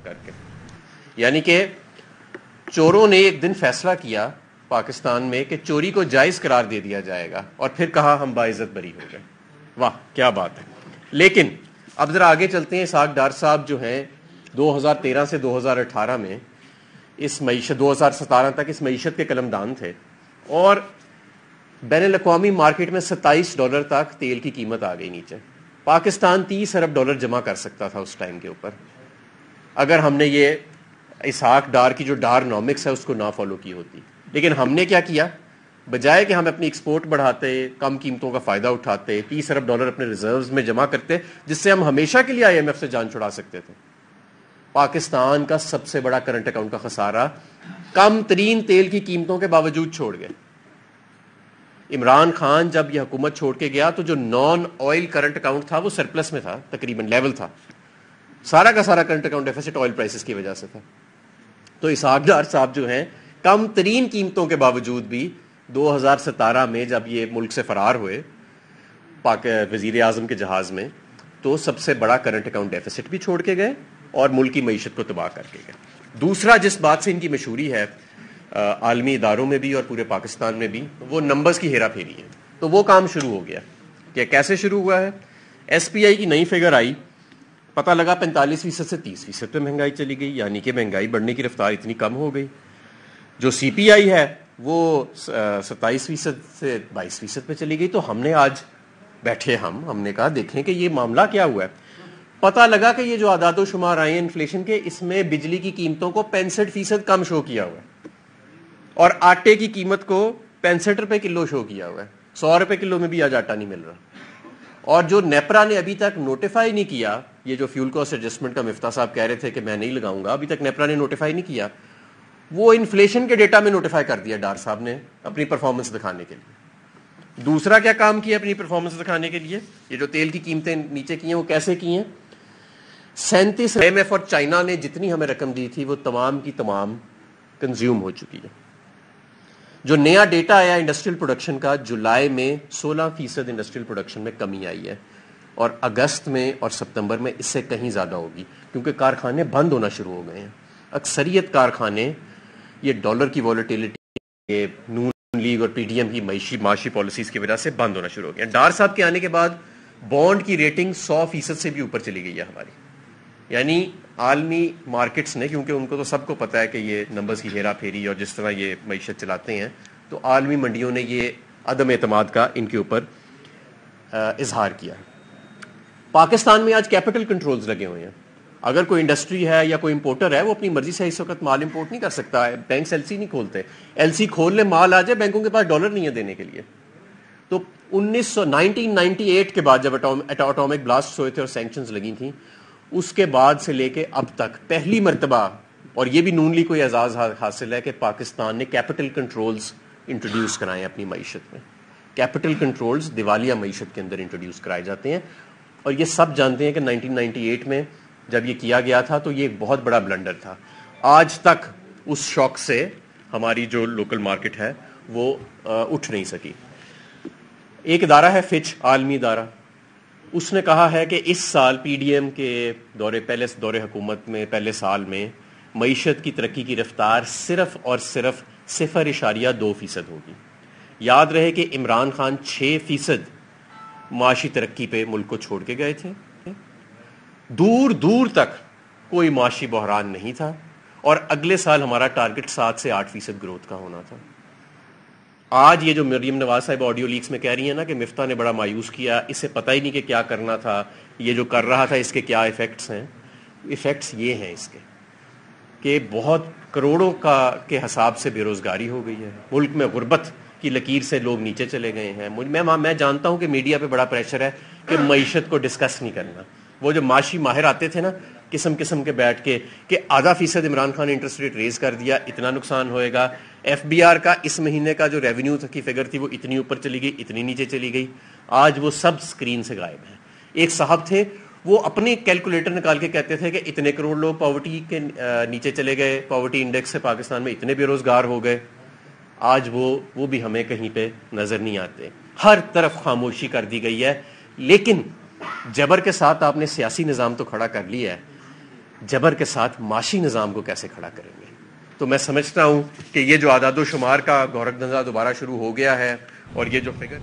کر کے. یعنی کہ چوروں نے ایک دن فیصلہ کیا پاکستان میں کہ چوری کو جائز قرار دے دیا جائے گا اور پھر کہا ہم باعزت بری ہو گئے. واہ کیا بات ہے. لیکن اب ذرا آگے چلتے ہیں. اسحاق ڈار صاحب جو ہیں 2013 سے 2018 میں اس معیشت 2017 تک اس معیشت کے قلمدان تھے اور بین الاقوامی مارکیٹ میں $27 تک تیل کی قیمت آ گئی نیچے. پاکستان $30 ارب جمع کر سکتا تھا اس ٹائم کے اوپر اگر ہم نے یہ اسحاق ڈار کی جو ڈارنامکس ہے اس کو نہ فالو کی ہوتی. لیکن ہم نے کیا کیا, بجائے کہ ہم اپنی ایکسپورٹ بڑھاتے, کم قیمتوں کا فائدہ اٹھاتے, $30 ارب اپنے ریزروز میں جمع کرتے جس سے ہم ہمیشہ کے لیے IMF سے جان چھڑا سکتے تھے. پاکستان کا سب سے بڑا کرنٹ اکاؤنٹ کا خسارہ کم ترین تیل کی قیمتوں کے باوجود چھوڑ گئے. عمران خان جب یہ حکومت چھوڑ کے گیا تو جو نان آئل کرنٹ اکاؤنٹ تھا وہ سرپلس میں تھا, تقریباً لیول تھا. سارا کا سارا current account deficit oil prices کی وجہ سے تھا. تو اسحاق ڈار صاحب جو ہیں کم ترین قیمتوں کے باوجود بھی 2017 میں جب یہ ملک سے فرار ہوئے وزیر اعظم کے جہاز میں تو سب سے بڑا کرنٹ اکاؤنٹ ڈیفیسٹ بھی چھوڑ کے گئے اور ملک کی معیشت کو تباہ کر کے گئے. دوسرا جس بات سے ان کی مشہوری ہے عالمی اداروں میں بھی اور پورے پاکستان میں بھی, وہ نمبرز کی ہیرا پھیری ہے. تو وہ کام شروع ہو گیا. کہ کیسے شروع ہوا ہے؟ SPI کی نئی فگر آئی, پتہ لگا 45% سے 30% پہ مہنگائی چلی گئی, یعنی کہ مہنگائی بڑھنے کی رفتار اتنی کم ہو گئی. جو CPI ہے وہ 27% سے 22% پہ چلی گئی. تو ہم نے آج بیٹھے ہم نے کہا دیکھیں کہ یہ معاملہ کیا ہوا ہے. پتہ لگا کہ یہ جو اعداد و شمار آئے ہیں انفلیشن کے, اس میں بجلی کی قیمتوں کو 65% کم شو کیا ہوا ہے اور آٹے کی قیمت کو 65 روپے کلو شو کیا ہوا ہے. 100 روپے کلو میں بھی آج آٹا نہیں مل رہا. اور جو نیپرا نے ابھی تک نوٹیفائی نہیں کیا, یہ جو فیول کاسٹ ایڈجسٹمنٹ کا مفتاح صاحب کہہ رہے تھے کہ میں نہیں لگاؤں گا, ابھی تک نیپرا نے نوٹیفائی نہیں کیا. وہ انفلیشن کے ڈیٹا میں نوٹیفائی کر دیا ڈار صاحب نے اپنی پرفارمنس دکھانے کے لیے. دوسرا کیا کام کیا اپنی پرفارمنس دکھانے کے لیے؟ یہ جو تیل کی قیمتیں نیچے کی ہیں وہ کیسے کی ہیں؟ 37 IMF اور چائنا نے جتنی ہمیں رقم دی تھی وہ تمام کی تمام کنزیوم ہو چکی ہے. جو نیا ڈیٹا آیا انڈسٹریل پروڈکشن کا, جولائی میں 16% انڈسٹریل پروڈکشن میں کمی آئی ہے اور اگست میں اور سپتمبر میں اس سے کہیں زیادہ ہوگی کیونکہ کارخانے بند ہونا شروع ہو گئے ہیں. اکثریت کارخانے یہ ڈالر کی ویلیٹیلیٹی, نون لیگ اور PDM کی معاشی پالیسیز کی وجہ سے بند ہونا شروع ہو گیا. ڈار صاحب کے آنے کے بعد بانڈ کی ریٹنگ 100% سے بھی اوپر چلی گئی ہے ہماری. یعنی عالمی مارکیٹس نے, کیونکہ ان کو تو سب کو پتا ہے کہ یہ نمبرز کی ہیرا پھیری اور جس طرح یہ معیشت چلاتے ہیں, تو عالمی منڈیوں نے یہ عدم اعتماد کا ان کے اوپر اظہار کیا. پاکستان میں آج کیپٹل کنٹرولز لگے ہوئے ہیں. اگر کوئی انڈسٹری ہے یا کوئی امپورٹر ہے وہ اپنی مرضی سے اس وقت مال امپورٹ نہیں کر سکتا ہے. بینکس LC نہیں کھولتے. LC کھول لے مال آ جائے, بینکوں کے پاس ڈالر نہیں ہے دینے کے لیے. تو 1998 کے بعد جب اٹامک بلاسٹ ہوئے تھے اور سینکشنز لگی تھیں, اس کے بعد سے لے کے اب تک پہلی مرتبہ, اور یہ بھی نون لیگ کو اعزاز حاصل ہے کہ پاکستان نے کیپٹل کنٹرولز انٹروڈیوس کرائے ہیں اپنی معیشت میں. کیپٹل کنٹرولز دیوالیہ معیشت کے اندر انٹروڈیوس کرائے جاتے ہیں اور یہ سب جانتے ہیں کہ 1998 میں جب یہ کیا گیا تھا تو یہ ایک بہت بڑا بلنڈر تھا. آج تک اس شوق سے ہماری جو لوکل مارکیٹ ہے وہ اٹھ نہیں سکی. ایک ادارہ ہے فچ, عالمی ادارہ, اس نے کہا ہے کہ اس سال PDM کے پہلے دور حکومت میں پہلے سال میں معیشت کی ترقی کی رفتار صرف اور صرف 0.2% ہوگی. یاد رہے کہ عمران خان 6% معاشی ترقی پہ ملک کو چھوڑ کے گئے تھے. دور دور تک کوئی معاشی بحران نہیں تھا اور اگلے سال ہمارا ٹارگٹ 7 سے 8% گروتھ کا ہونا تھا. آج یہ جو مریم نواز صاحب آڈیو لیکس میں کہہ رہی ہیں نا کہ مفتاح نے بڑا مایوس کیا, اسے پتہ ہی نہیں کہ کیا کرنا تھا, یہ جو کر رہا تھا اس کے کیا ایفیکٹس ہیں. ایفیکٹس یہ ہیں اس کے کہ بہت کروڑوں کے حساب سے بے روزگاری ہو گئی ہے. ملک میں غربت کی لکیر سے لوگ نیچے چلے گئے ہیں. میں جانتا ہوں کہ میڈیا پہ بڑا پریشر ہے کہ معیشت کو ڈسکس نہیں کرنا. وہ جو معاشی ماہر آتے تھے نا قسم کے بیٹھ کے کہ 0.5% عمران خان نے انٹرسٹ ریٹ ریز کر دیا, اتنا نقصان ہوئے گا. FBR کا اس مہینے کا جو ریونیو کی فگر تھی وہ اتنی اوپر چلی گئی, اتنی نیچے چلی گئی. آج وہ سب سکرین سے غائب ہیں. ایک صاحب تھے وہ اپنے کیلکولیٹر نکال کے کہتے تھے کہ اتنے کروڑ لوگ پاورٹی کے نیچے چلے گئے, پاورٹی انڈیکس سے پاکستان میں اتنے بے روزگار ہو گئے. آج وہ بھی ہمیں کہیں پہ نظر نہیں آتے. ہر طرف خاموشی کر دی گئی ہے. لیکن جبر کے ساتھ آپ نے سیاسی نظام تو کھڑا کر لیا ہے. جبر کے ساتھ معاشی نظام کو کیسے کھڑا کریں گے. تو میں سمجھتا ہوں کہ یہ جو اعداد و شمار کا گورکھدھندا دوبارہ شروع ہو گیا ہے اور یہ جو فگر